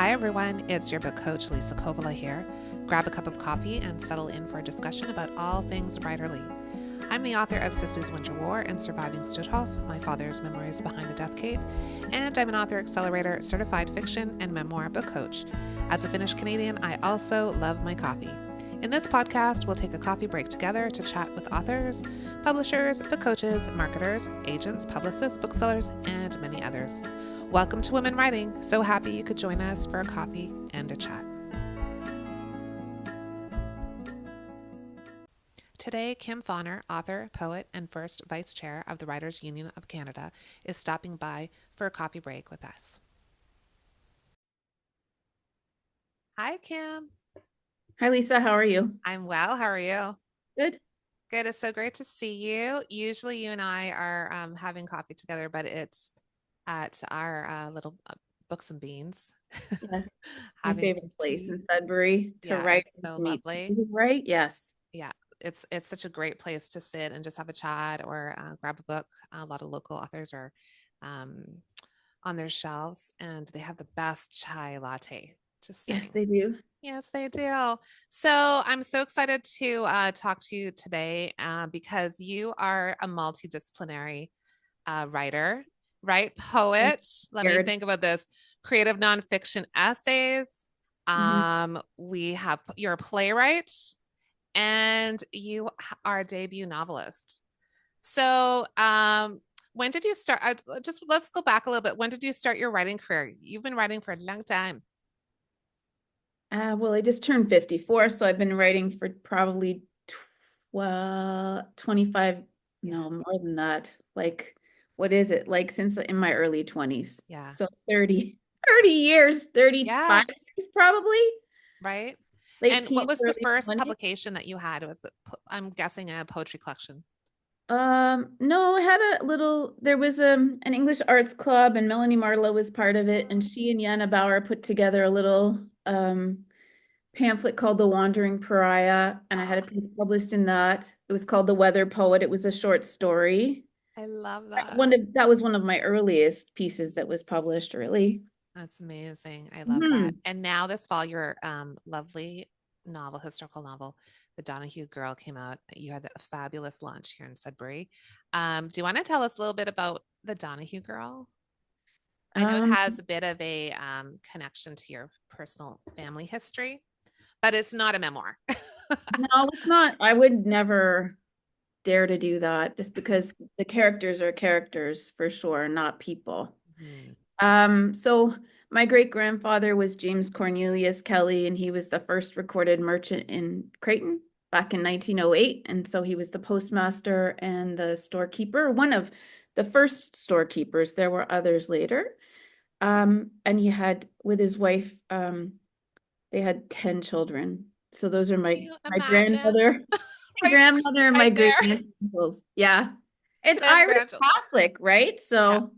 Hi everyone, it's your book coach Liisa Kovala here. Grab a cup of coffee and settle in for a discussion about all things writerly. I'm the author of Sister's Winter War and Surviving Studhof, my father's memories behind the death cave, and I'm an author accelerator, certified fiction, and memoir book coach. As a Finnish Canadian, I also love my coffee. In this podcast, we'll take a coffee break together to chat with authors, publishers, book coaches, marketers, agents, publicists, booksellers, and many others. Welcome to Women Writing. So happy you could join us for a coffee and a chat. Today, Kim Fahner, author, poet, and first vice chair of the Writers' Union of Canada, is stopping by for a coffee break with us. Hi, Kim. Hi, Lisa. How are you? I'm well. How are you? Good. Good. It's so great to see you. Usually you and I are having coffee together, but it's at our little Books and Beans. Yes. My favorite place in Sudbury to write. It's so meet. lovely. Right? Yes. Yeah. It's such a great place to sit and just have a chat or grab a book. A lot of local authors are on their shelves, and they have the best chai latte. Just saying. Yes, they do. Yes, they do. So I'm so excited to talk to you today because you are a multidisciplinary writer, right? Poet. Let me think about this. Creative nonfiction essays. You're a playwright, and you are a debut novelist. So when did you start? Let's go back a little bit. When did you start your writing career? You've been writing for a long time. Well, I just turned 54, so I've been writing for probably 25, no, more than that. Like, what is it? Like since in my early 20s. Yeah. So 30 years, 35 years probably. Right. Late and what was the first 20s. publication that you had? I'm guessing a poetry collection. No, I had there was an English arts club, and Melanie Marlowe was part of it, and she and Jana Bauer put together a little pamphlet called The Wandering Pariah, and I had a piece published in that. It was called The Weather Poet. It was a short story. I love that. That was one of my earliest pieces that was published, really. That's amazing. I love that. And now this fall, your lovely historical novel, The Donoghue Girl, came out. You had a fabulous launch here in Sudbury. Do you want to tell us a little bit about The Donoghue Girl? I know it has a bit of a connection to your personal family history, but it's not a memoir. No, it's not. I would never dare to do that, just because the characters are characters for sure, not people. So my great-grandfather was James Cornelius Kelly, and he was the first recorded merchant in Creighton back in 1908. And so he was the postmaster and the storekeeper, one of the first storekeepers. There were others later. And he had, with his wife, they had 10 children. So those are my grandmother, my grandmother, and my great uncles. Yeah. It's Irish Catholic, right? So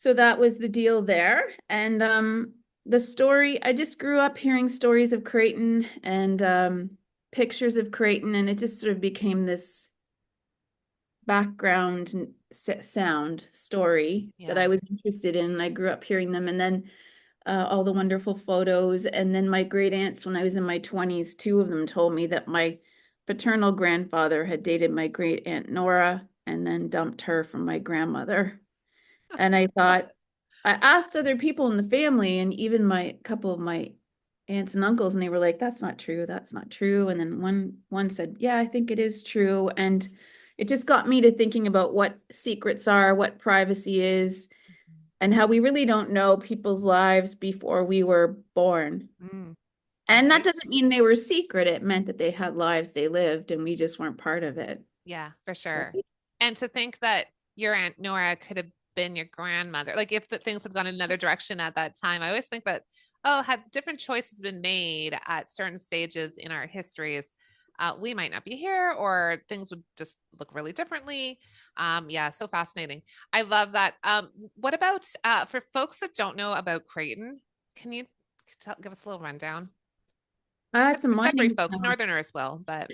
that was the deal there. And the story, I just grew up hearing stories of Creighton and pictures of Creighton, and it just sort of became this background sound story that I was interested in. I grew up hearing them, and then all the wonderful photos. And then my great aunts, when I was in my 20s, two of them told me that my paternal grandfather had dated my great aunt Nora and then dumped her from my grandmother. And I thought, I asked other people in the family, and even a couple of my aunts and uncles, and they were like, that's not true. That's not true. And then one said, yeah, I think it is true. And it just got me to thinking about what secrets are, what privacy is, and how we really don't know people's lives before we were born. And that doesn't mean they were secret. It meant that they had lives they lived, and we just weren't part of it. Yeah, for sure. Right. And to think that your Aunt Nora could have been your grandmother, like if things had gone in another direction at that time, I always think that, had different choices been made at certain stages in our histories, we might not be here, or things would just look really differently. So fascinating. I love that. What about for folks that don't know about Creighton, can you give us a little rundown? It's a mining Sudbury folks, Northerners will, but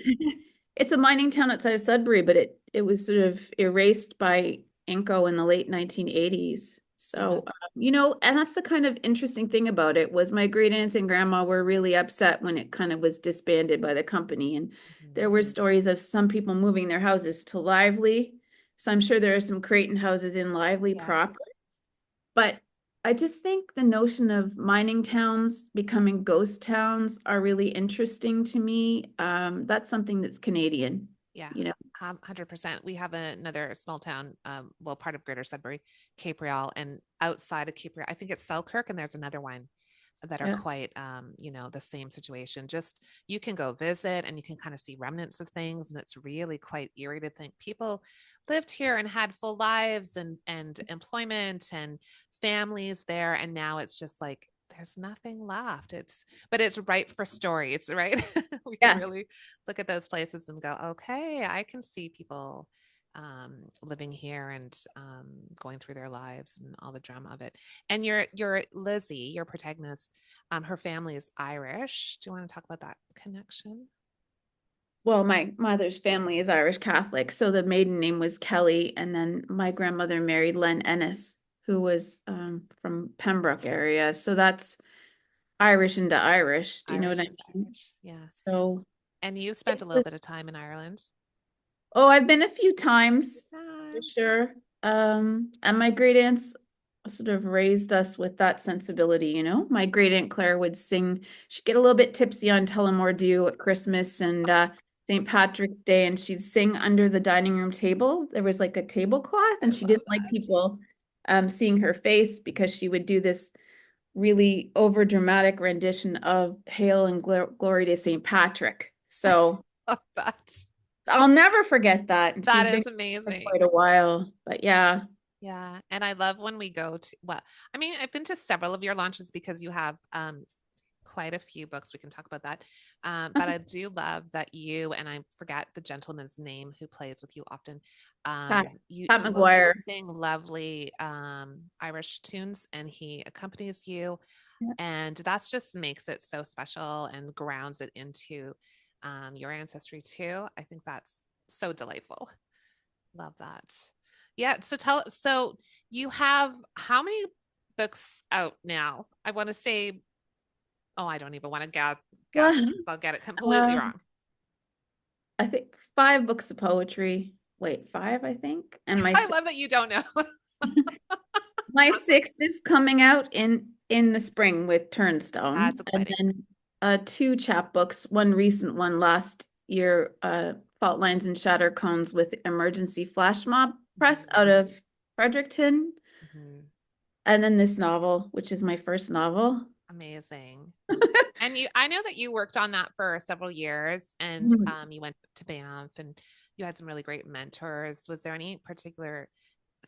it's a mining town outside of Sudbury, but it was sort of erased by Inco in the late 1980s. So, and that's the kind of interesting thing about it was my great aunts and grandma were really upset when it kind of was disbanded by the company. And Mhm. there were stories of some people moving their houses to Lively. So I'm sure there are some Creighton houses in Lively Yeah. proper. But I just think the notion of mining towns becoming ghost towns are really interesting to me. That's something that's Canadian, Yeah, you know. 100%. We have another small town, well, part of Greater Sudbury, Cape Real, and outside of Cape Real, I think it's Selkirk, and there's another one that are Yeah. quite, the same situation. Just you can go visit and you can kind of see remnants of things, and it's really quite eerie to think people lived here and had full lives and employment and families there, and now it's just like there's nothing left. But it's ripe for stories, right? We can Yes. really look at those places and go, okay, I can see people living here and going through their lives and all the drama of it. And your Lizzie, your protagonist, her family is Irish. Do you want to talk about that connection? Well, my mother's family is Irish Catholic, so the maiden name was Kelly, and then my grandmother married Len Ennis, who was from Pembroke area. So that's Irish into Irish. Do you know what Irish I and mean? Irish, yeah. So And you spent it a little was, bit of time in Ireland. oh, I've been a few times for Times. sure. And my great aunts sort of raised us with that sensibility, you know. My great aunt Claire would sing, she'd get a little bit tipsy on Tullamore Dew at Christmas and St. Patrick's Day, and she'd sing under the dining room table. There was like a tablecloth, I and she love didn't like that. people seeing her face because she would do this really over dramatic rendition of Hail and Glory to St. Patrick. So Love that. I'll never forget that. And That she's been is for amazing. quite a while. But yeah. Yeah. And I love when we go to, well, I mean, I've been to several of your launches because you have quite a few books. We can talk about that. But I do love that you, and I forget the gentleman's name who plays with you often. Pat, You Pat you both McGuire. sing lovely Irish tunes and he accompanies you. Yeah. And that's just makes it so special and grounds it into your ancestry too. I think that's so delightful. Love that. Yeah. So you have how many books out now? I want to say, oh, I don't even want to guess Well, because I'll get it completely um, wrong. I think 5 books of poetry. Wait, five, I think. And I love that you don't know. my sixth is coming out in the spring with Turnstone. That's And exciting. then two chapbooks, one recent one last year, Fault Lines and Shatter Cones with Emergency Flash Mob Press out of Fredericton. Mhm. And then this novel, which is my first novel. Amazing. And I know that you worked on that for several years and Mhm. you went to Banff and you had some really great mentors. Was there any particular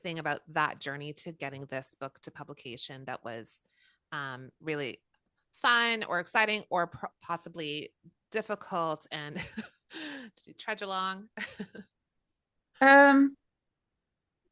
thing about that journey to getting this book to publication that was really fun or exciting or possibly difficult and did you trudge along? Um,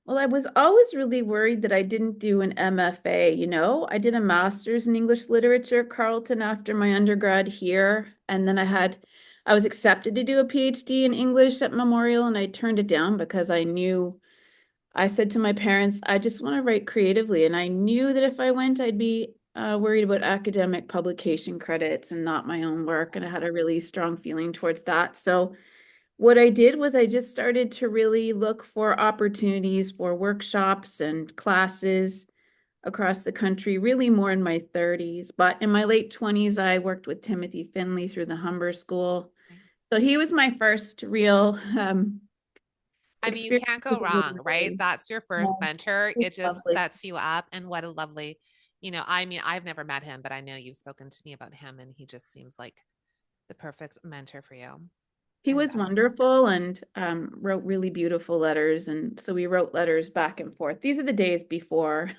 well, I was always really worried that I didn't do an MFA, you know. I did a master's in English literature at Carleton after my undergrad here, and then I was accepted to do a PhD in English at Memorial, and I turned it down because I said to my parents, I just want to write creatively, and I knew that if I went, I'd be worried about academic publication credits and not my own work, and I had a really strong feeling towards that. So what I did was I just started to really look for opportunities for workshops and classes across the country, really more in my 30s. But in my late 20s, I worked with Timothy Finley through the Humber School. So he was my first real I mean, you experience can't go with a wrong, right? literary. That's your Yeah, first mentor. it's It just lovely. sets you up. And what a lovely, I mean, I've never met him, but I know you've spoken to me about him, and he just seems like the perfect mentor for you. He And was wonderful and wrote really beautiful letters. And so we wrote letters back and forth. These are the days before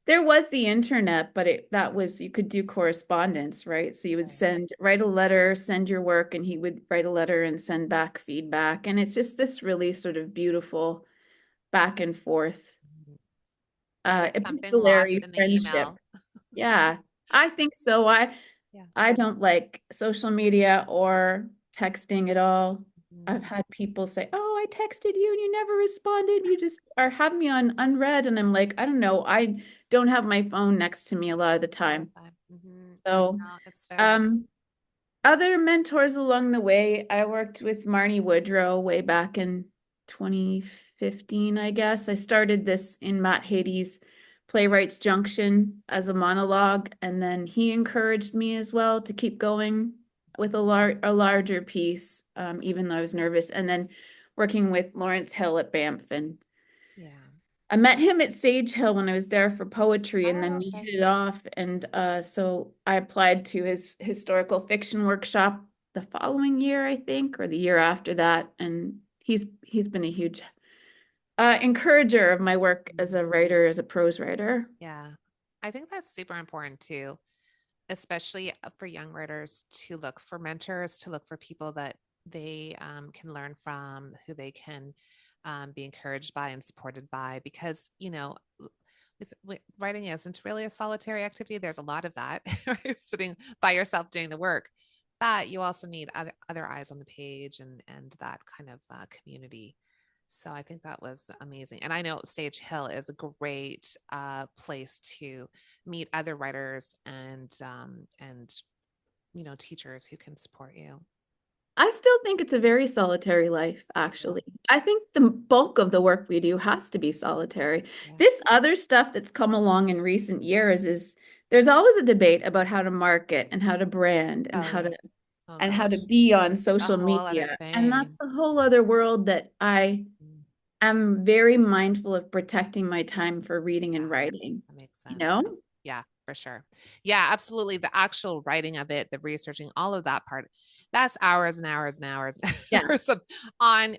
there was the internet, but that was, you could do correspondence, right? So you would right. write a letter, send your work, and he would write a letter and send back feedback. And it's just this really sort of beautiful back and forth, Maybe it's something lost epistolary in the friendship. email. Yeah, I think so. Yeah. I don't like social media or texting at all. I've Mhm. had people say, "Oh, I texted you and you never responded. You just are having me on unread. And I'm like, I don't know. I don't have my phone next to me a lot of the All the time. time. I So, know, it's very um, other mentors along the way, I worked with Marnie Woodrow way back in 2015, I guess. I started this in Matt Hady's Playwrights Junction as a monologue, and then he encouraged me as well to keep going with a larger piece, even though I was nervous. And then working with Lawrence Hill at Banff, and yeah. I met him at Sage Hill when I was there for poetry, and then Oh, we okay. hit it off. And so I applied to his historical fiction workshop the following year, I think, or the year after that. And he's been a huge encourager of my work as a writer, as a prose writer. Yeah. I think that's super important too, especially for young writers to look for mentors, to look for people that they can learn from, who they can be encouraged by and supported by. Because, writing isn't really a solitary activity. There's a lot of that, right? Sitting by yourself doing the work. But you also need other eyes on the page and that kind of community. So I think that was amazing. And I know Sage Hill is a great place to meet other writers and teachers who can support you. I still think it's a very solitary life, I do. actually. I think the bulk of the work we do has to be solitary. Yeah. This other stuff that's come along in recent years is there's always a debate about how to market and how to brand Oh yeah. Oh and how to gosh. be on A social whole other media. And that's thing. a whole other world that I Mm, am very mindful of protecting my time for reading and yeah, writing, that makes you sense. know? Yeah, for sure. Yeah, absolutely. The actual writing of it, the researching, all of that part, that's hours and hours and hours and Yeah, hours of on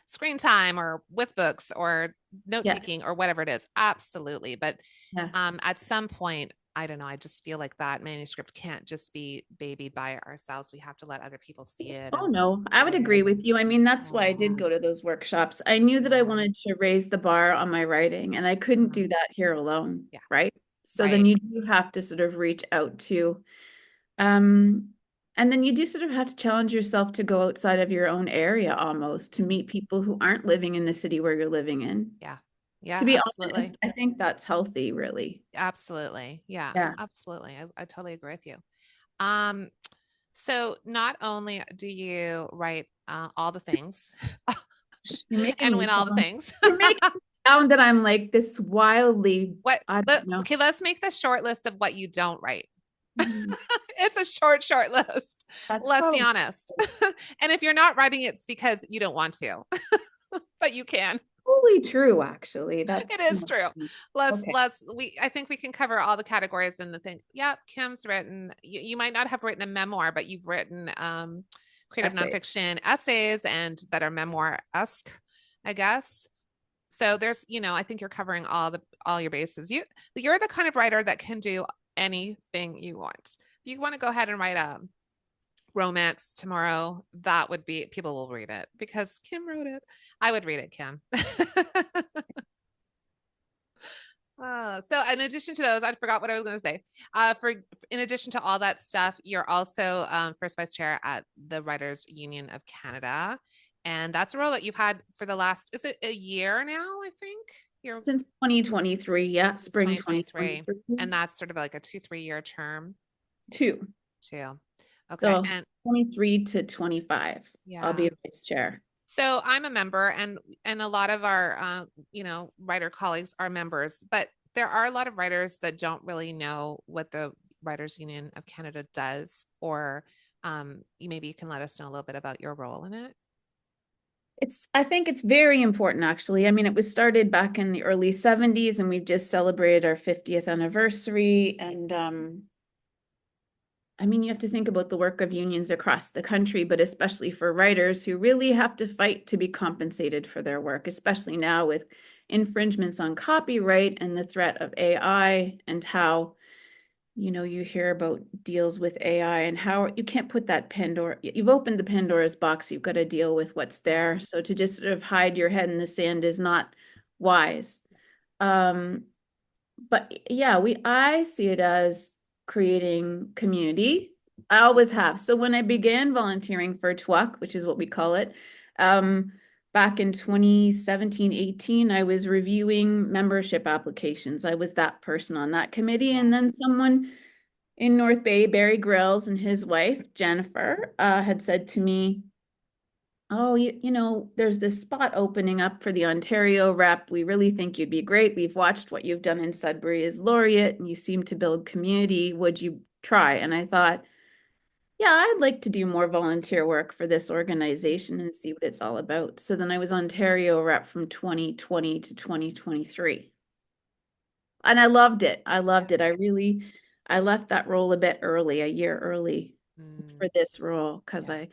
screen time or with books or note yeah, taking or whatever it is. Absolutely. But yeah. at some point, I don't know, I just feel like that manuscript can't just be babied by ourselves. We have to let other people see it Oh and no, I would read it. agree with you. I mean, that's why I Yeah. did go to those workshops. I knew that I Yeah. wanted to raise the bar on my writing, and I couldn't Uh, do that here alone, yeah. right? So then Right. you do have to sort of reach out to, um, and then you do sort of have to challenge yourself to go outside of your own area almost to meet people who aren't living in the city where you're living in. Yeah. Yeah. To be Absolutely. honest, I think that's healthy, really. Absolutely. Yeah. Yeah. Absolutely. I totally agree with you. Um, so not only do you write all the things You're making and me win all the sound, things. you're making it sound that I'm like this wildly, I don't know. Okay, let's make the short list of what you don't write. Mhm. It's a short list. That's Let's be probably honest. And if you're not writing, it's because you don't want to, but you can. totally true, actually. It That's is true. okay. I think we can cover all the categories and the thing. Yeah, Kim's written, you might not have written a memoir, but you've written creative Essay. nonfiction essays and that are memoir-esque, I guess. So there's, I think you're covering all your bases. You're the kind of writer that can do anything you want. If you want to go ahead and write a romance tomorrow, that would be people will read it because Kim wrote it. I would read it, Kim. So in addition to those, I forgot what I was going to say. For in addition to all that stuff, you're also first vice chair at the Writers Union of Canada, and that's a role that you've had for the last, is it a year now? I think you're Since 2023, yeah, since spring 2023, 2023. and that's sort of like a 2-3 year term Two. too. Okay, So and 23 to 25, I'll be yeah. a vice chair. So I'm a member, and a lot of our writer colleagues are members, but there are a lot of writers that don't really know what the Writers Union of Canada does, or maybe you can let us know a little bit about your role in it. I think it's very important, actually. I mean, it was started back in the early 70s, and we've just celebrated our 50th anniversary. And I mean, you have to think about the work of unions across the country, but especially for writers who really have to fight to be compensated for their work, especially now with infringements on copyright and the threat of AI, and how, you hear about deals with AI and how you can't put that Pandora, you've opened the Pandora's box, you've got to deal with what's there. So to just sort of hide your head in the sand is not wise. Um, but yeah, I see it as creating community. I always have. So when I began volunteering for TWUC, which is what we call it, um, back in 2017, 18, I was reviewing membership applications. I was that person on that committee. Yeah. And then someone in North Bay, Barry Grills and his wife, Jennifer, had said to me, oh, there's this spot opening up for the Ontario rep. We really think you'd be great. We've watched what you've done in Sudbury as laureate, and you seem to build community. Would you try? And I thought, yeah, I'd like to do more volunteer work for this organization and see what it's all about. So then I was Ontario rep from 2020 to 2023. And I loved it. I loved it. I left that role a bit early, a year early for this role, because I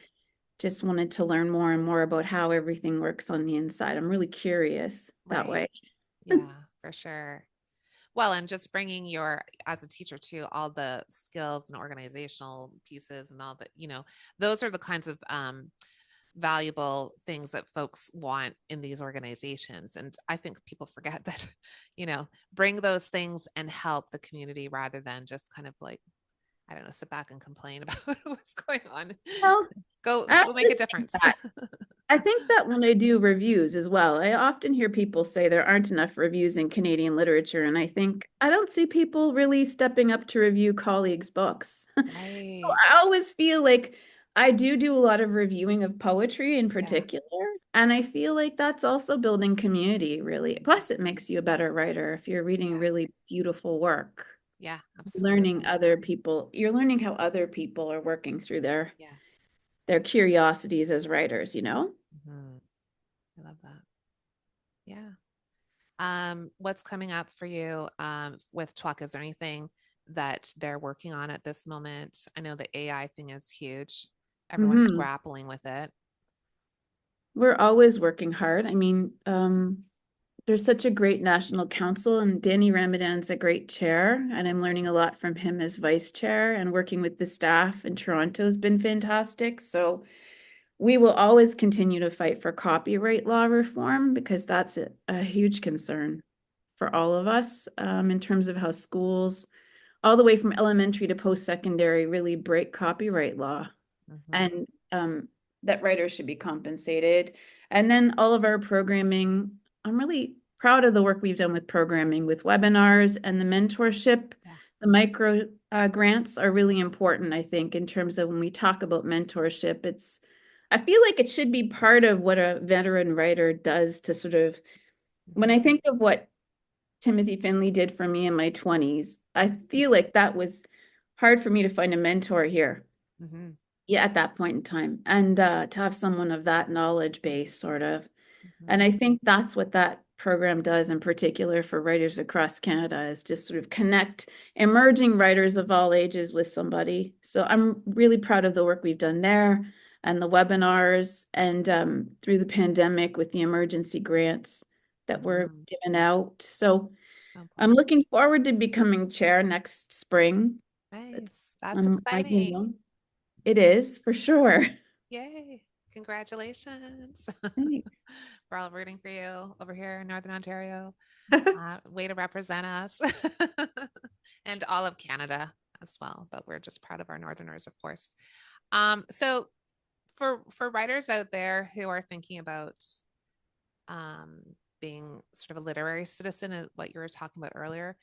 just wanted to learn more and more about how everything works on the inside. I'm really curious that way. Yeah, for sure. Well, and just bringing as a teacher too, all the skills and organizational pieces and all that, those are the kinds of valuable things that folks want in these organizations. And I think people forget that, bring those things and help the community rather than just kind of like, I don't know, sit back and complain about what's going on. Well, Go I have make a to say difference. that. I think that when I do reviews as well, I often hear people say there aren't enough reviews in Canadian literature. And I think I don't see people really stepping up to review colleagues' books. So Right. I always feel like I do a lot of reviewing of poetry in Yeah. particular. And I feel like that's also building community, really. Plus, it makes you a better writer if you're reading Yeah. really beautiful work. Yeah, absolutely. Learning other people, you're learning how other people are working through Yeah. their curiosities as writers. Mhm. I love that. Yeah. What's coming up for you with TWUC? Is there anything that they're working on at this moment? I know the AI thing is huge. Everyone's Hmm. grappling with it. We're always working hard. I mean, there's such a great national council, and Danny Ramadan's a great chair, and I'm learning a lot from him as vice chair, and working with the staff in Toronto has been fantastic. So we will always continue to fight for copyright law reform because that's a huge concern for all of us in terms of how schools, all the way from elementary to post-secondary, really break copyright law. Mm-hmm. And that writers should be compensated. And then all of our programming, I'm really proud of the work we've done with programming, with webinars and the mentorship. Yeah. The micro grants are really important, I think, in terms of when we talk about mentorship. I feel like it should be part of what a veteran writer does to sort of, when Mm-hmm. I think of what Timothy Finley did for me in my 20s, I feel like that was hard for me to find a mentor here. Mm-hmm. Yeah, at that point in time. And to have someone of that knowledge base, sort of. And Mm-hmm. I think that's what that program does in particular for writers across Canada, is just sort of connect emerging writers of all ages with somebody. So I'm really proud of the work we've done there and the webinars, and through the pandemic with the emergency grants that were Mm-hmm. given out. So So I'm important. looking forward to becoming chair next spring. Nice. That's Um, I, you exciting. know, it is for sure. Yay. Congratulations. Thanks. We're all rooting for you over here in Northern Ontario. Way to represent us and all of Canada as well. But we're just proud of our Northerners, of course. So for writers out there who are thinking about um, being sort of a literary citizen, what you were talking about earlier,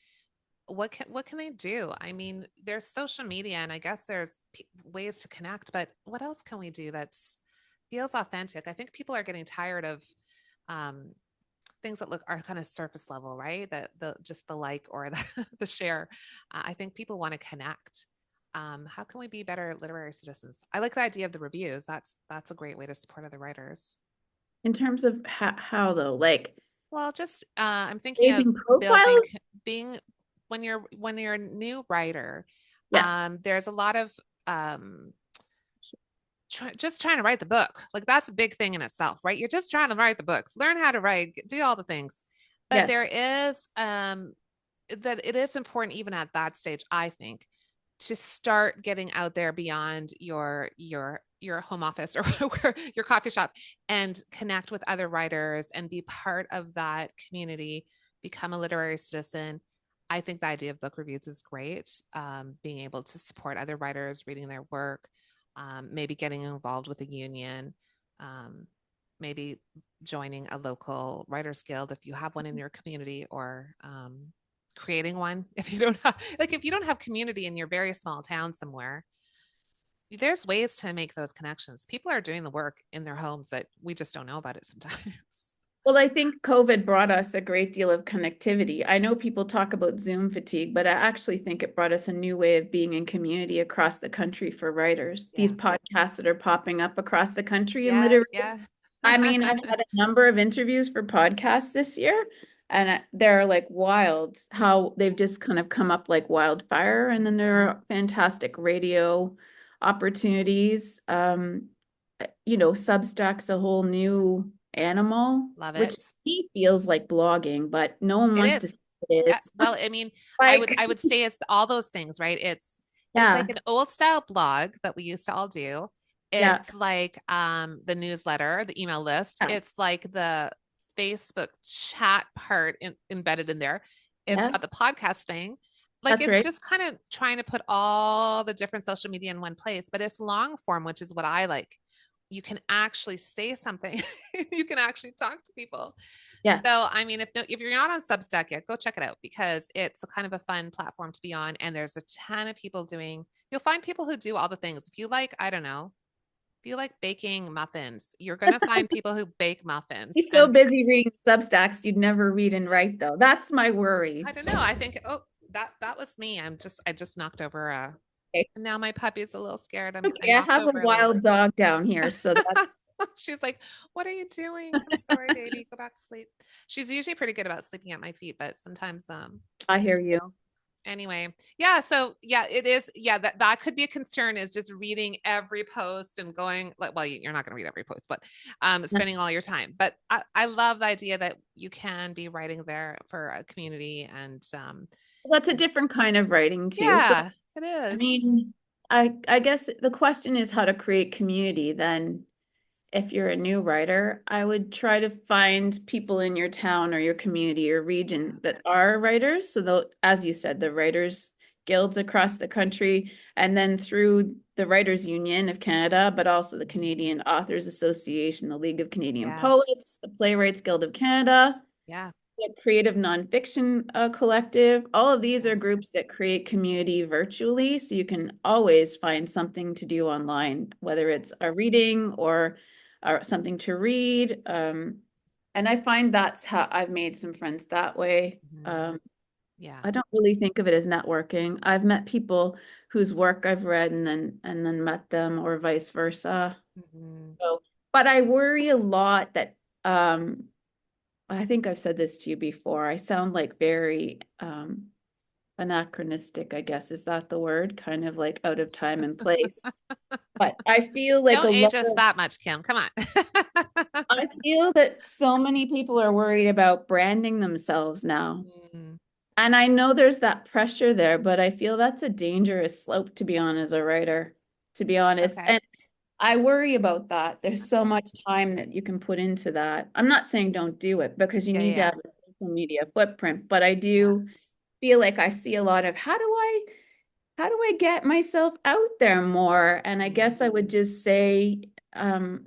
what can they do? I mean, there's social media, and I guess there's ways to connect, but what else can we do that's feels authentic? I think people are getting tired of um, things that are kind of surface level, right? That the just the like or the share. I think people want to connect. How can we be better literary citizens? I like the idea of the reviews. That's a great way to support other writers. In terms of how though, like Well, just I'm thinking of raising building profiles? being when you're a new writer. Yeah. There's a lot of um, just trying to write the book. Like that's a big thing in itself, right? You're just trying to write the books, learn how to write, do all the things. But there Yes. is that it is important even at that stage, I think, to start getting out there beyond your home office or your coffee shop and connect with other writers and be part of that community, become a literary citizen. I think the idea of book reviews is great. Being able to support other writers, reading their work, maybe getting involved with a union. Um, maybe joining a local writers guild if you have one in your community, or creating one if you don't have, like, if you don't have community in your very small town somewhere, there's ways to make those connections. People are doing the work in their homes that we just don't know about it sometimes. Well, I think COVID brought us a great deal of connectivity. I know people talk about Zoom fatigue, but I actually think it brought us a new way of being in community across the country for writers. These Yeah. podcasts that are popping up across the country, and Yes. literally, Yeah. I mean, I've had a number of interviews for podcasts this year, and they're like wild how they've just kind of come up like wildfire. And then there are fantastic radio opportunities. Substack's a whole new animal, Love which it. to me feels like blogging, but no one It wants to is. say it Yeah. is. Well, I mean, Like, I would say it's all those things, right? It's like yeah, an old style blog that we used to all do. yeah, It's like the newsletter, the email list. yeah, It's like the Facebook chat part embedded in there. It's yeah, got the podcast thing. Like, that's it's right. just kind of trying to put all the different social media in one place, but it's long form, which is what I like. You can actually say something. You can actually talk to people. Yeah. So, I mean, if you're not on Substack yet, go check it out, because it's a kind of a fun platform to be on. And there's a ton of people doing, you'll find people who do all the things. If you like, I don't know, if you like baking muffins, you're going to find people who bake muffins. He's so And busy reading Substacks, you'd never read and write though. That's my worry. I don't know. I think, oh, that was me. I just knocked over Okay, and now my puppy's a little scared. I okay, I knocked have a over a little wild dog down here, so that's She's like, "What are you doing? I'm sorry, baby. Go back to sleep." She's usually pretty good about sleeping at my feet, but sometimes I hear you. anyway. Yeah, so yeah, it is. Yeah, that could be a concern, is just reading every post and going like, well, you're not going to read every post, but spending all your time. But I love the idea that you can be writing there for a community, and That's a different kind of writing too. So, yeah, it I is. mean, I guess the question is how to create community then. If you're a new writer, I would try to find people in your town or your community or region that are writers. So, as you said, the writers guilds across the country, and then through the Writers Union of Canada, but also the Canadian Authors Association, the League of Canadian Yeah, Poets, the Playwrights Guild of Canada, yeah, the Creative Nonfiction Collective. All of these yeah, are groups that create community virtually. So you can always find something to do online, whether it's a reading or something to read. And I find that's how I've made some friends that way. mhm, yeah. I don't really think of it as networking. I've met people whose work I've read and then met them, or vice versa. Mhm. So, but I worry a lot that I think I've said this to you before. I sound like very anachronistic, I guess. Is that the word? Kind of like out of time and place. But I feel like a Don't lot age us of, that much, Kim. Come on. I feel that so many people are worried about branding themselves now. Mm, And I know there's that pressure there, but I feel that's a dangerous slope to be on as a writer, to be honest. okay. And I worry about that. There's so Okay. much time that you can put into that. I'm not saying don't do it, because you Yeah, need to yeah, have a social media footprint, but I yeah. do feel like I see a lot of how do I get myself out there more? And I Mm, guess I would just say, open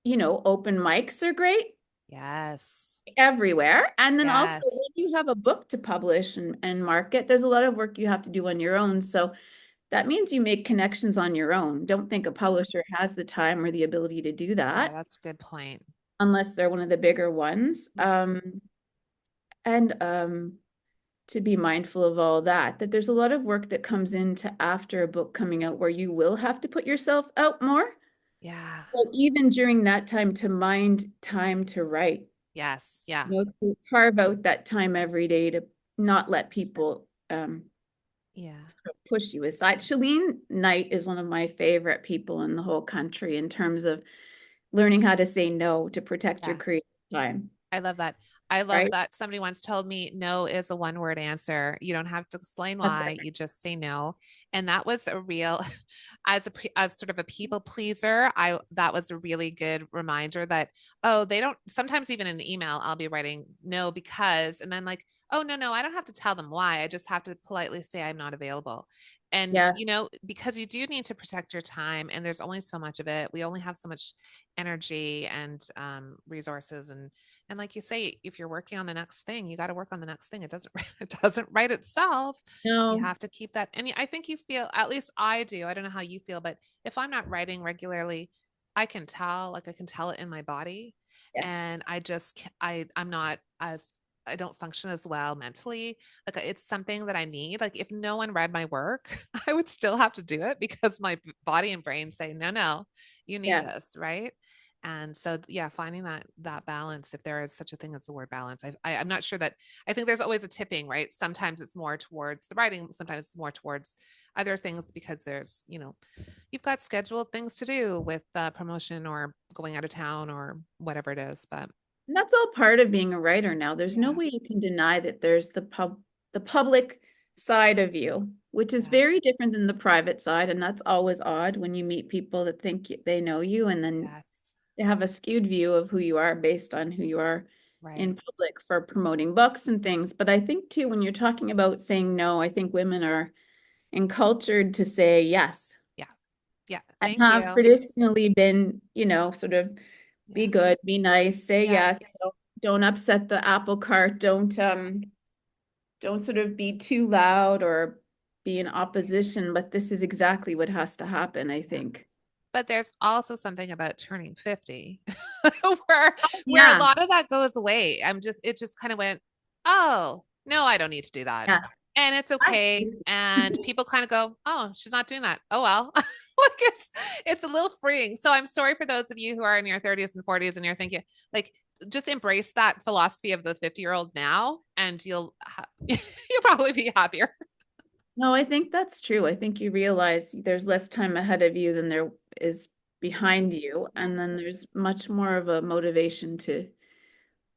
mics are great yes. everywhere. And then also Yes. when you have a book to publish and market, there's a lot of work you have to do on your own. So that means you make connections on your own. Don't think a publisher has the time or the ability to do Yeah, that that's a good point. unless they're one of the bigger ones. Mhm. And to be mindful of all that there's a lot of work that comes into after a book coming out where you will have to put yourself out more. Yeah. So even during that time, to mind time to write, Yes. Yeah. to carve out that time every day to not let people Yeah. sort of push you aside. Shalene Knight is one of my favorite people in the whole country in terms of learning how to say no to protect your Yeah. creative time, I love that. I love right? that somebody once told me no is a one word answer. You don't have to explain That's why, right. you just say no. And that was a real, as sort of a people pleaser, that was a really good reminder that, oh, they don't, sometimes even in an email, I'll be writing no because, and then like, oh, no, I don't have to tell them why. I just have to politely say I'm not available. And, Yeah. you know, because you do need to protect your time, and there's only so much of it. We only have so much energy and resources. And like you say, if you're working on the next thing, you got to work on the next thing. It doesn't, it doesn't write itself. You No. have to keep that. And I think you feel, at least I do. I don't know how you feel, but if I'm not writing regularly, I can tell, like I can tell it in my body. Yes. And I just, I'm not as, I don't function as well mentally. Like it's something that I need. Like if no one read my work, I would still have to do it because my body and brain say, no, no, you need Yeah. this, right? And so, yeah, finding that balance, if there is such a thing as the word balance, I'm not sure that. I think there's always a tipping, right? Sometimes it's more towards the writing, sometimes it's more towards other things because there's, you know, you've got scheduled things to do with promotion or going out of town or whatever it is. But And that's all part of being a writer now. There's no yeah, way you can deny that there's the public side of you, which is yeah, very different than the private side. And that's always odd when you meet people that think they know you and then yes, they have a skewed view of who you are based on who you are right, in public for promoting books and things. But I think too, when you're talking about saying no, I think women are encultured to say yes yeah, yeah. and Thank have you. traditionally been, sort of be Yeah, good, be nice, say yes. yes, don't upset the apple cart, don't sort of be too loud or be in opposition, but this is exactly what has to happen, I Yeah. think. But there's also something about turning 50 where a Yeah, lot of that goes away. It just kind of went, oh, no, I don't need to do that. yeah. And it's I okay. And people kind of go, oh, she's not doing that. Oh well. Like it's a little freeing. So I'm sorry for those of you who are in your 30s and 40s and you're thinking like just embrace that philosophy of the 50-year-old now and you'll probably be happier. No, I think that's true. I think you realize there's less time ahead of you than there is behind you, Yeah. and then there's much more of a motivation to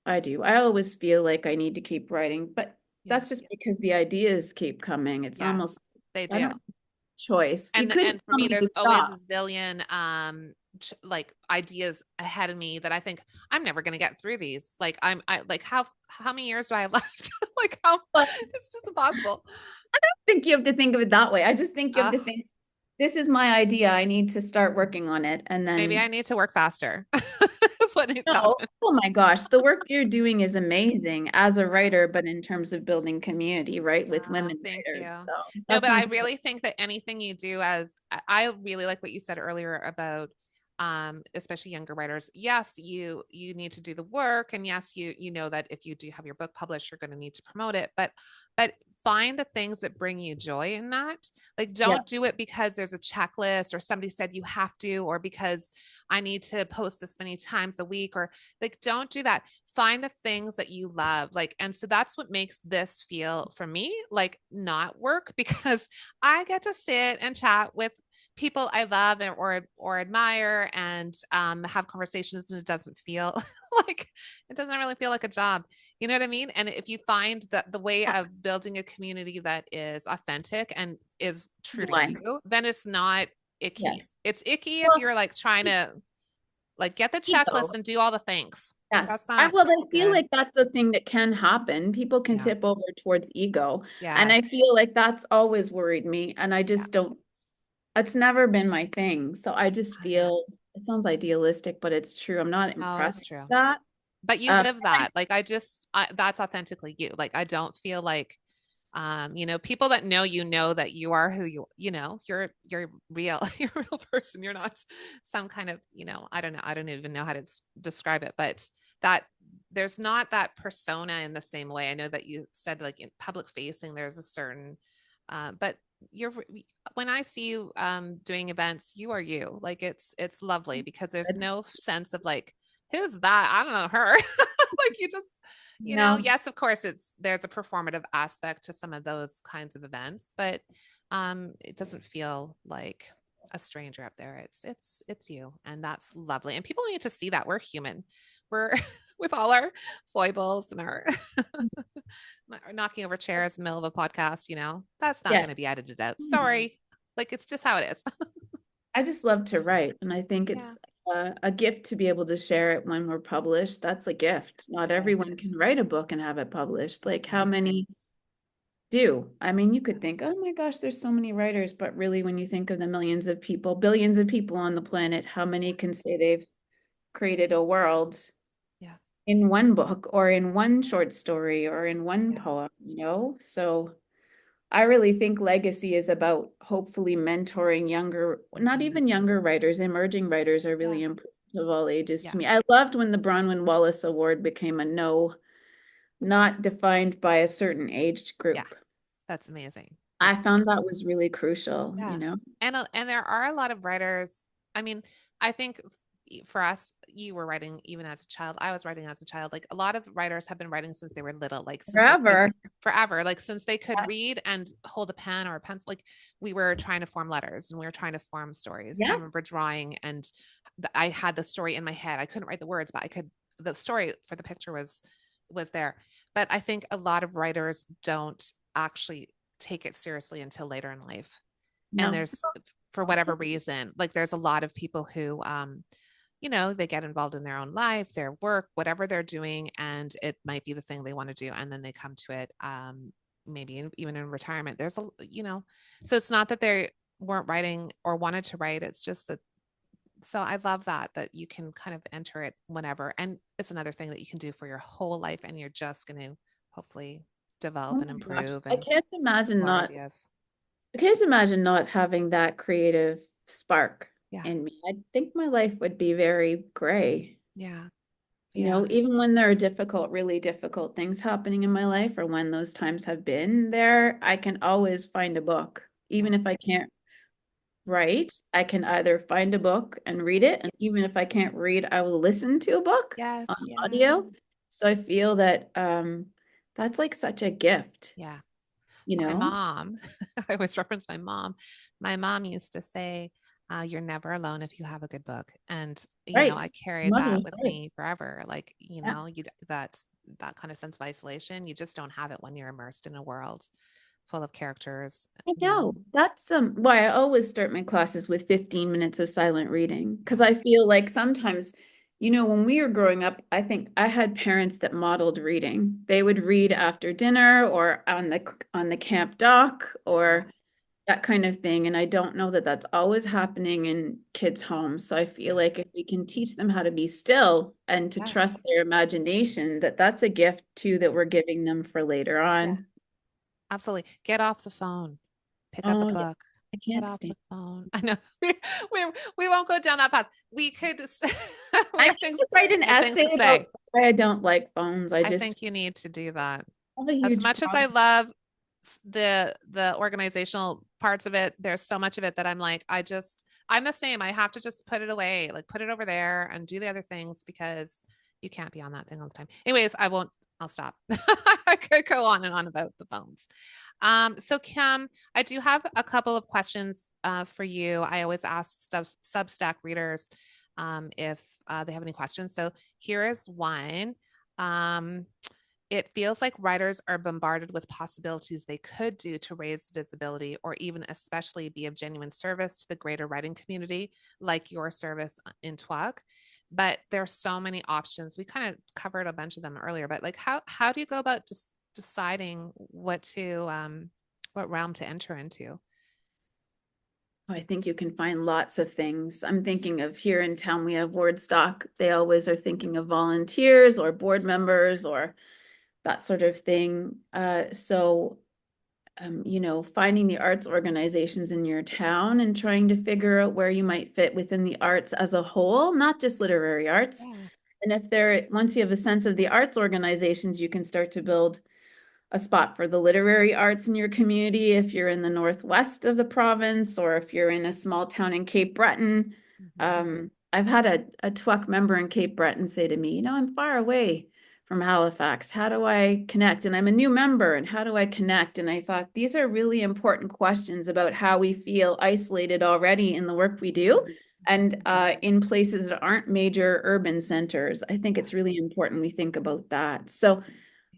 I do. I always feel like I need to keep writing, but Yeah. that's just because the ideas keep coming. It's Yes, almost, they I don't do. have a choice. You couldn't And for tell me me to there's always stop. a zillion like ideas ahead of me that I think I'm never going to get through these. Like I like how many years do I have left? Like how But it's just impossible. I don't think you have to think of it that way. I just think you have Uh to think, this is my idea. I need to start working on it. And maybe I then, need to work faster. That's what needs to no, happen. oh my gosh, the work you're doing is amazing as a writer, but in terms of building community, right, with Oh, women thank writers. you. So No, that's but my I really think that anything you do as I really like what you said earlier about especially younger writers. Yes, you need to do the work and yes, you know that if you do have your book published, you're going to need to promote it, but find the things that bring you joy in that. Like yeah, don't do it because there's a checklist or somebody said you have to or because I need to post this many times a week or like don't do that. Find the things that you love, like, and so that's what makes this feel for me like not work because I get to sit and chat with people I love or admire and have conversations and it doesn't feel like it doesn't really feel like a job. You know what I mean? And if you find that the way of building a community that is authentic and is true to one. you, then it's not icky. Yes. It's icky if Well, you're like trying to like get the ego. checklist and do all the things. That's Yes. not I feel good. like that's a thing that can happen. People can Yeah. tip over towards ego. And I Yes. feel like that's always worried me. And I Yeah. just don't, it's never been my thing. So I just I know. feel it sounds idealistic, but it's true. I'm not Oh, impressed it's with true. that. But you Um, live that. Like that's authentically you. Like I don't feel like you know, people that know you know that you are who you know, you're real, you're a real person. You're not some kind of, you know, I don't know. I don't even know how to describe it, but that there's not that persona in the same way. I know that you said like in public facing, there's a certain but you're when I see you doing events, you are you. Like it's lovely because there's no sense of like, who's that? I don't know her. Like you just, you know, no, yes, of course there's a performative aspect to some of those kinds of events, but it doesn't feel like a stranger up there. It's you. And that's lovely. And people need to see that we're human. We're with all our foibles and our knocking over chairs in the middle of a podcast, you know, that's not yeah. going to be edited out. Sorry. Like it's just how it is. I just love to write. And I think Yeah. it's a gift to be able to share it when we're published. That's a gift. Not It is. everyone can write a book and have it published. That's Like how right. many do. I mean, you could think, oh my gosh, there's so many writers, but really when you think of the millions of people, billions of people on the planet, how many can say they've created a world Yeah. in one book or in one short story or in one Yeah. poem, you know? So I really think legacy is about hopefully mentoring younger, not Mhm. even younger writers, emerging writers are Yeah. really important of all ages Yeah. to me. I loved when the Bronwyn Wallace Award became a no, not defined by a certain age Yeah. group. That's amazing. Like, I found that was really crucial, you yeah. know? And there are a lot of writers. I mean, I think for us, you were writing even as a child. I was writing as a child. Like a lot of writers have been writing since they were little, like since they could Forever. forever, like since they could read and hold a pen or a pencil. Like we were trying to form letters and we were trying to form stories. I Yeah. remember drawing and I had the story in my head. I couldn't write the words, but I could the story for the picture was there. But I think a lot of writers don't actually take it seriously until later in life. And No. there's for whatever reason, like there's a lot of people who they get involved in their own life, their work, whatever they're doing, and it might be the thing they want to do, and then they come to it maybe even in retirement. There's so it's not that they weren't writing or wanted to write, it's just that so I love that you can kind of enter it whenever. And it's another thing that you can do for your whole life, and you're just going to hopefully develop Oh and my gosh. improve and more ideas. I can't imagine not having that creative spark Yeah. in me. I think my life would be very gray. Yeah. You Yeah. know, even when there are difficult, really difficult things happening in my life, or when those times have been there, I can always find a book. Yeah. Even if I can't write, I can either find a book and read it. And even if I can't read, I will listen to a book on Yes. Yeah. audio. So I feel that that's like such a gift, Yeah. you My know? mom, I always reference my mom. My mom used to say, you're never alone if you have a good book. And, Right. I carried that Mother's with right. me forever. Like, Yeah. that's that kind of sense of isolation. You just don't have it when you're immersed in a world full of characters. I know. That's why I always start my classes with 15 minutes of silent reading because Yeah. I feel like sometimes, when we were growing up, I think I had parents that modeled reading. They would read after dinner or on the camp dock Yeah. or that kind of thing, and I don't know that that's always happening in kids' homes. So I feel Yeah. like if we can teach them how to be still and to Yeah. trust their imagination, that's a gift too that Yeah. we're giving them for later Yeah. on. Absolutely. Get off the phone. Pick up a Oh yeah, book. I Get can't off stand. the phone. I know we we won't go down that path. We could we I have need things to write an we have things essay to about say. why I don't like phones. I I just think you need to do that. have a As huge much as I problem. love the organizational parts of it, there's so much of it that I'm like, I'm the same. I have to just put it away, like put it over there and do the other things because you can't be on that thing all the time. Anyways, I'll stop. I could go on and on about the phones. So Kim, I do have a couple of questions for you. I always ask Substack readers if they have any questions. So here is one. Um, it feels like writers are bombarded with possibilities they could do to raise visibility or even especially be of genuine service to the greater writing community, like your service in TWUC. But there's so many options. We kind of covered a bunch of them earlier, but like how do you go about just deciding what realm to enter into? I think you can find lots of things. I'm thinking of here in town, we have Wordstock. They always are thinking of volunteers or board members or that sort of thing. Finding the arts organizations in your town and trying to figure out where you might fit within the arts as a whole, not just literary arts. Yeah. And once you have a sense of the arts organizations, you can start to build a spot for the literary arts in your community if you're in the northwest of the province or if you're in a small town in Cape Breton. Mm-hmm. I've had a TWUC member in Cape Breton say to me, I'm far away from Halifax. How do I connect? And I'm a new member, and how do I connect? And I thought these are really important questions about how we feel isolated already in the work we do. And in places that aren't major urban centers, I think Yeah. it's really important we think about that. So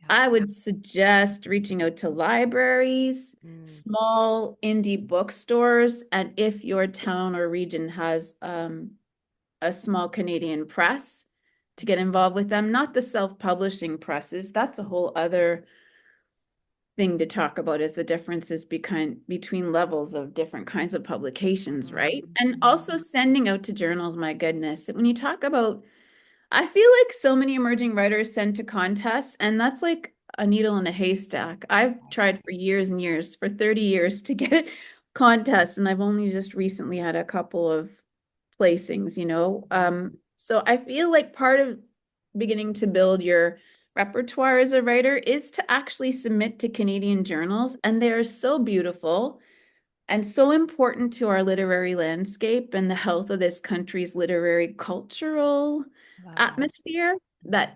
Yeah. I would suggest reaching out to libraries, Mm. small indie bookstores, and if your town or region has a small Canadian press, to get involved with them, not the self-publishing presses. That's a whole other thing to talk about is the differences between levels of different kinds of publications, right? And also sending out to journals, my goodness. When you talk about, I feel like so many emerging writers send to contests, and that's like a needle in a haystack. I've tried for years and years, for 30 years to get contests, and I've only just recently had a couple of placings, you know? So I feel like part of beginning to build your repertoire as a writer is to actually submit to Canadian journals, and they are so beautiful and so important to our literary landscape and the health of this country's literary cultural Love that. atmosphere that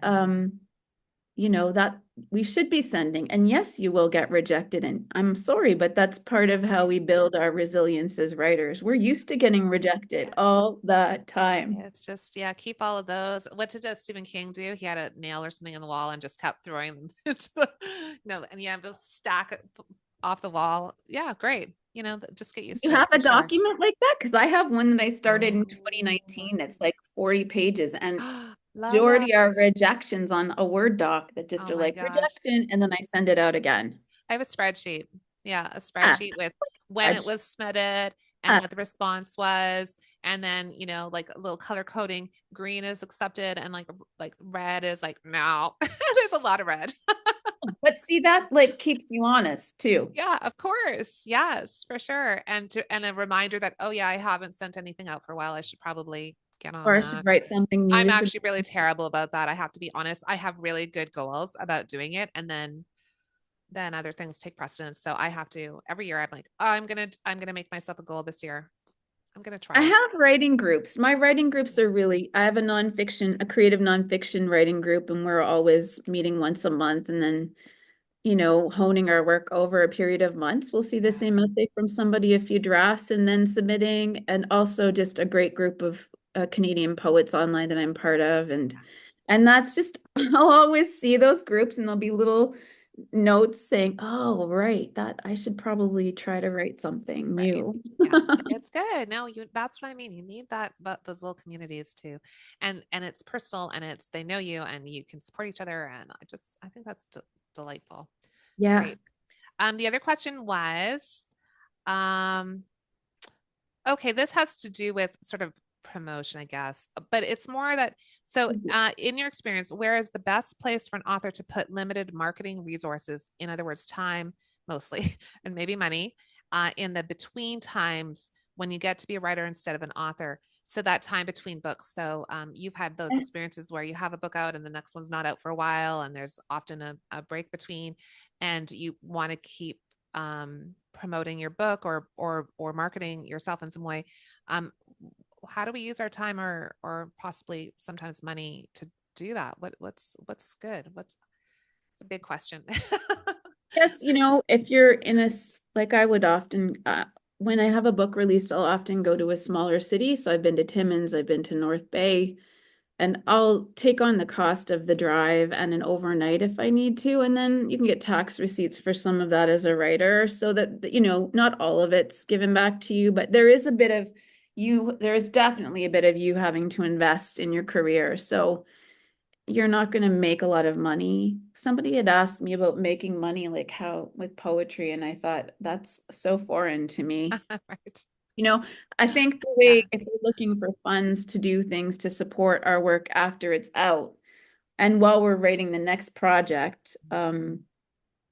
you know, that we should be sending. And yes, you will get rejected. And I'm sorry, but that's part of how we build our resilience as writers. We're used to getting rejected Yeah. all the time. It's just, yeah, keep all of those. What did Stephen King do? He had a nail or something in the wall and just kept throwing them into the, and you have to stack it off the wall. Yeah, great. Just get used You to it have a for sure. document like that? Because I have one that I started in Oh, 2019 that's like 40 pages, and love that. majority are rejections on a Word doc that just Oh are my like gosh. rejection, and then I send it out again. I have a spreadsheet. Yeah, a Yeah, spreadsheet with when it spreadsheet. was submitted and what the response was. And then, like a little color coding. Green is accepted and like red is like no. There's a lot of red. But see, that like keeps you honest too. Yeah, of course. Yes, for sure. And a reminder that, oh yeah, I haven't sent anything out for a while. I should probably get on Or I should that. write something new I'm to actually submit. really terrible about that. I have to be honest. I have really good goals about doing it, and then other things take precedence. So I have to every year. I'm like, oh, I'm gonna make myself a goal this year. I'm gonna I try. have writing groups. My writing groups are really, I have a creative nonfiction writing group, and we're always meeting once a month and then, you know, honing our work over a period of months. We'll see the Yeah, same essay from somebody, a few drafts, and then submitting, and also just a great group of Canadian poets online that I'm part of. And that's just, I'll always see those groups and there'll be little notes saying, oh, right, that I should probably try to write something right. new. Yeah, it's good. No, that's what I mean. You need those little communities too, and it's personal and it's they know you and you can support each other. And I think that's delightful. Yeah. Great. The other question was, um, okay, this has to do with sort of promotion, I guess, but it's more that so in your experience, where is the best place for an author to put limited marketing resources, in other words, time mostly, and maybe money, in the between times when you get to be a writer instead of an author? So that time between books. So you've had those experiences where you have a book out and the next one's not out for a while, and there's often a break between, and you want to keep promoting your book or marketing yourself in some way. um how do we use our time or possibly sometimes money to do that? What's good? It's a big question. Yes, you know, if you're in like I would often, when I have a book released, I'll often go to a smaller city. So I've been to Timmins, I've been to North Bay, and I'll take on the cost of the drive and an overnight if I need to. And then you can get tax receipts for some of that as a writer so that, you know, not all of it's given back to you, but there is a bit of there is definitely a bit of you having to invest in your career. So you're not going to make a lot of money. Somebody had asked me about making money, like how with poetry, and I thought that's so foreign to me. Right. You know, I think the Yeah. way if we're looking for funds to do things to support our work after it's out, and while we're writing the next project,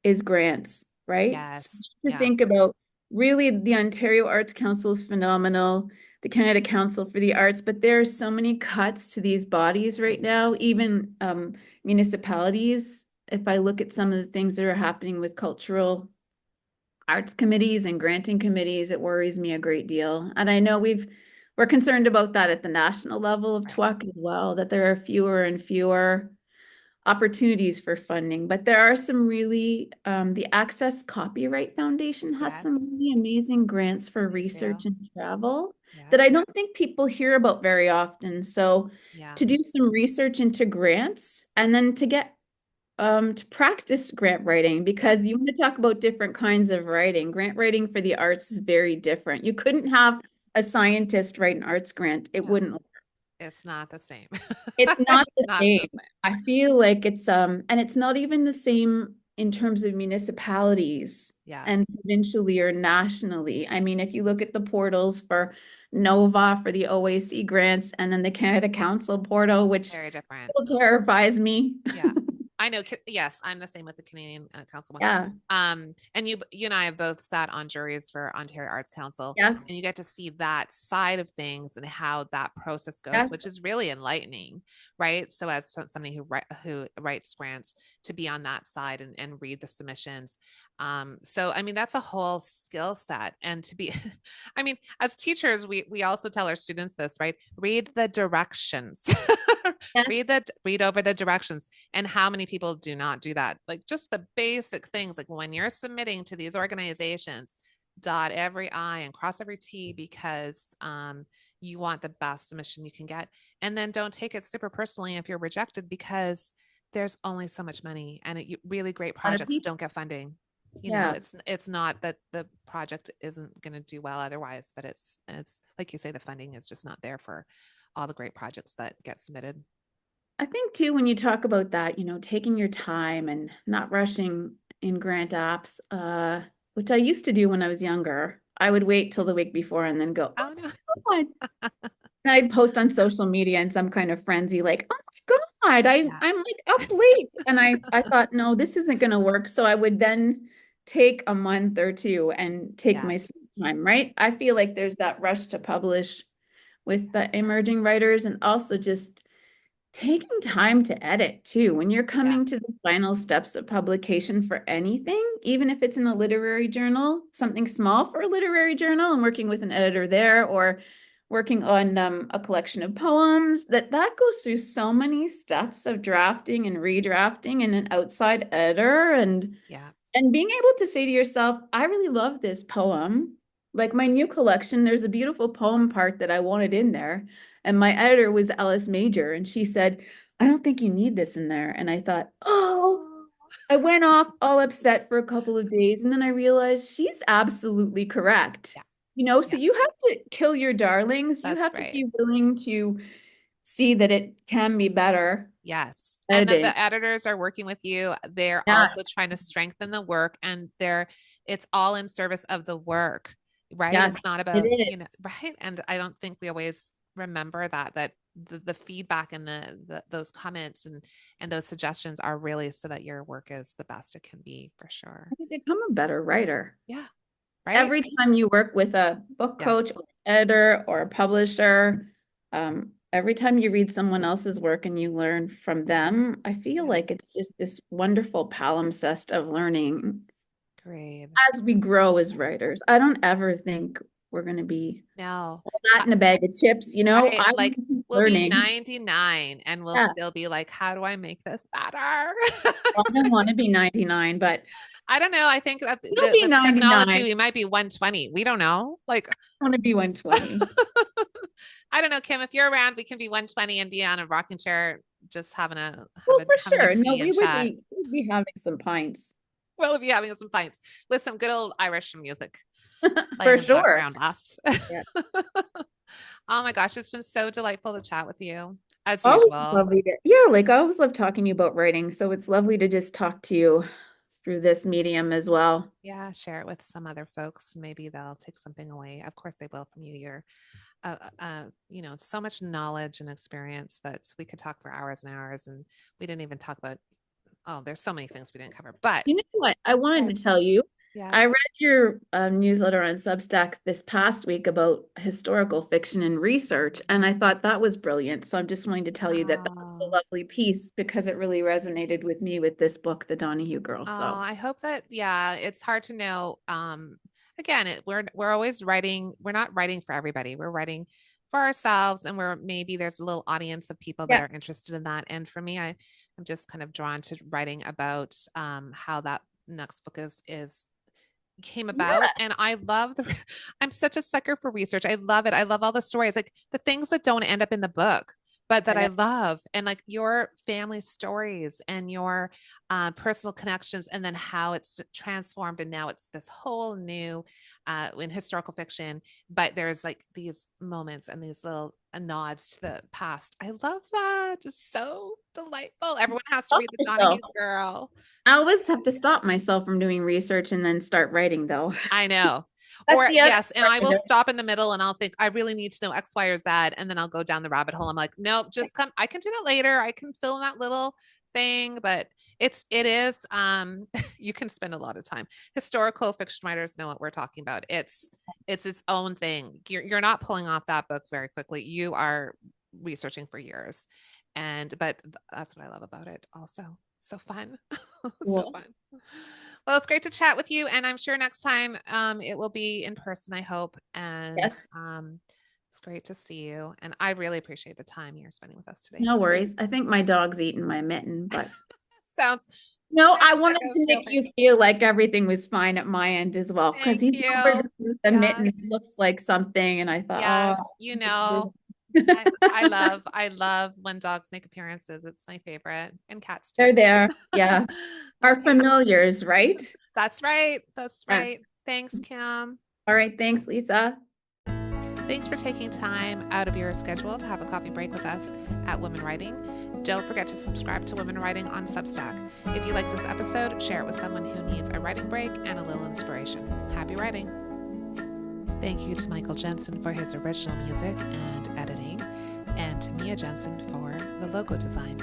is grants, right? So Yes. to Yeah. think about really the Ontario Arts Council is phenomenal, the Canada Council for the Arts, but there are so many cuts to these bodies right Yes. now, even municipalities. If I look at some of the things that are happening with cultural arts committees and granting committees, it worries me a great deal. And I know we're concerned about that at the national level of Right. TWUC as well, that there are fewer and fewer opportunities for funding, but there are some really, the Access Copyright Foundation has Yes. some really amazing grants for They research do. and travel Yeah. that I don't think people hear about very often. So Yeah. to do some research into grants and then to get to practice grant writing, Yeah. because you want to talk about different kinds of writing. Grant writing for the arts is very different. You couldn't have a scientist write an arts grant. It Yeah. wouldn't. It's not the same. It's not It's the not the same. same. I feel like it's and it's not even the same in terms of municipalities and Yes. provincially or nationally. I mean, if you look at the portals for NOVA for the OAC grants and then the Canada Council portal, which Very different. still terrifies me. Yeah. I know. Yes, I'm the same with the Canadian Council one. Yeah. And you and I have both sat on juries for Ontario Arts Council, and Yes. you get to see that side of things and how that process goes, Yes. which is really enlightening, right? So as somebody who writes grants, to be on that side and read the submissions. So I mean that's a whole skill set, and to be, I mean, as teachers, we also tell our students this, right? Read the directions. Yes. Read over the directions. And how many people do not do that? Like just the basic things, like when you're submitting to these organizations, dot every I and cross every T, because you want the best submission you can get. And then don't take it super personally if you're rejected, because there's only so much money, and really great A lot of projects people. don't get funding. Yeah. It's not that the project isn't going to do well otherwise, but it's like you say, the funding is just not there for all the great projects that get submitted. I think too, when you talk about that, taking your time and not rushing in grant apps, which I used to do when I was younger. I would wait till the week before and then go, Oh no. oh, and I'd post on social media in some kind of frenzy, like, oh my God, I'm Yes. like up late. And I thought, no, this isn't going to work. So I would then take a month or two and take my Yes. time, right? I feel like there's that rush to publish with the emerging writers, and also just taking time to edit too. When you're Yeah. coming to the final steps of publication for anything, even if it's in a literary journal, something small for a literary journal, and working with an editor there, or working on a collection of poems, that goes through so many steps of drafting and redrafting and an outside editor, Yeah. and being able to say to yourself, I really love this poem. Like my new collection, there's a beautiful poem part that I wanted in there. And my editor was Alice Major, and she said, I don't think you need this in there. And I thought, oh, I went off all upset for a couple of days. And then I realized she's absolutely correct. Yeah. So Yeah. you have to kill your darlings. You That's have to right. be willing to see that it can be better Yes. And that editing. the editors are working with you. They're also Yes. trying to strengthen the work, and it's all in service of the work, right? Yes, It's not it about, is. right. And I don't think we always remember that the feedback and those comments and those suggestions are really so that your work is the best it can be, for sure. To become a better writer. Yeah. Right. Every time you work with a book Yeah. coach or editor or a publisher, every time you read someone else's work and you learn from them, I feel Yeah. like it's just this wonderful palimpsest of learning Great. as we grow as writers. I don't ever think we're going to be No. all that in a bag of chips, Right. I Like want to keep we'll be learning. 99 and we'll Yeah, still be like, how do I make this better? I don't want to be 99, but I don't know. I think that you'll be the 99. technology, we might be 120. We don't know. Like, I want to be 120. I don't know, Kim, if you're around, we can be 120 and be on a rocking chair, just Well, for having a sure. No, tea and chat. we'd be having some pints. We'll be having some pints with some good old Irish music playing For in the sure. background, us. Yeah. Oh my gosh, it's been so delightful to chat with you, as Always usual. lovely to, yeah, like I always love talking to you about writing. So it's lovely to just talk to you through this medium as well. Yeah, share it with some other folks. Maybe they'll take something away. Of course, they will from you. You're, so much knowledge and experience that we could talk for hours and hours, and we didn't even talk about. Oh, there's so many things we didn't cover. But You know what? I wanted okay. to tell you, Yes. I read your newsletter on Substack this past week about historical fiction and research, and I thought that was brilliant. So I'm just wanting to tell you that that was a Oh, lovely piece because it really resonated with me with this book, The Donoghue Girl. So I hope that, yeah, it's hard to know. Again, we're always writing. We're not writing for everybody. We're writing for ourselves, and maybe there's a little audience of people that yeah, are interested in that. And for me, I'm just kind of drawn to writing about how that next book is came about. yeah, And I love I'm such a sucker for research. I love it. I love all the stories, like the things that don't end up in the book, but that I I know. love. And like your family stories and your personal connections, and then how it's transformed. And now it's this whole new in historical fiction, but there's like these moments and these little nods to the past. I love that. Just so delightful. Everyone has to Stop read the myself. Donoghue Girl. I always have to stop myself from doing research and then start writing, though. I know. That's Or the other yes, and part I of will it. stop in the middle and I'll think I really need to know X, Y, or Z, and then I'll go down the rabbit hole. I'm like, nope, just come. I can do that later. I can fill in that little thing, but it is you can spend a lot of time. Historical fiction writers know what we're talking about. It's its own thing. You're not pulling off that book very quickly. You are researching for years. But that's what I love about it also. So fun. So Cool. fun. Well, it's great to chat with you, and I'm sure next time it will be in person, I hope. And Yes. it's great to see you. And I really appreciate the time you're spending with us today. No worries. I think my dog's eating my mitten, but Sounds no, I like wanted a to real make thing. you feel like everything was fine at my end as well. Because Thank he's over you. with the mitten. Yes. It looks like something. And I thought, Yes. You oh, it's know, rude. I love when dogs make appearances. It's my favorite, and cats They're too. there. Yeah. Our Okay. familiars, right? That's right. That's Yeah. right. Thanks, Kim. All right. Thanks, Lisa. Thanks for taking time out of your schedule to have a coffee break with us at Women Writing. Don't forget to subscribe to Women Writing on Substack. If you like this episode, share it with someone who needs a writing break and a little inspiration. Happy writing. Thank you to Michael Jensen for his original music and editing, and to Mia Jensen for the logo design.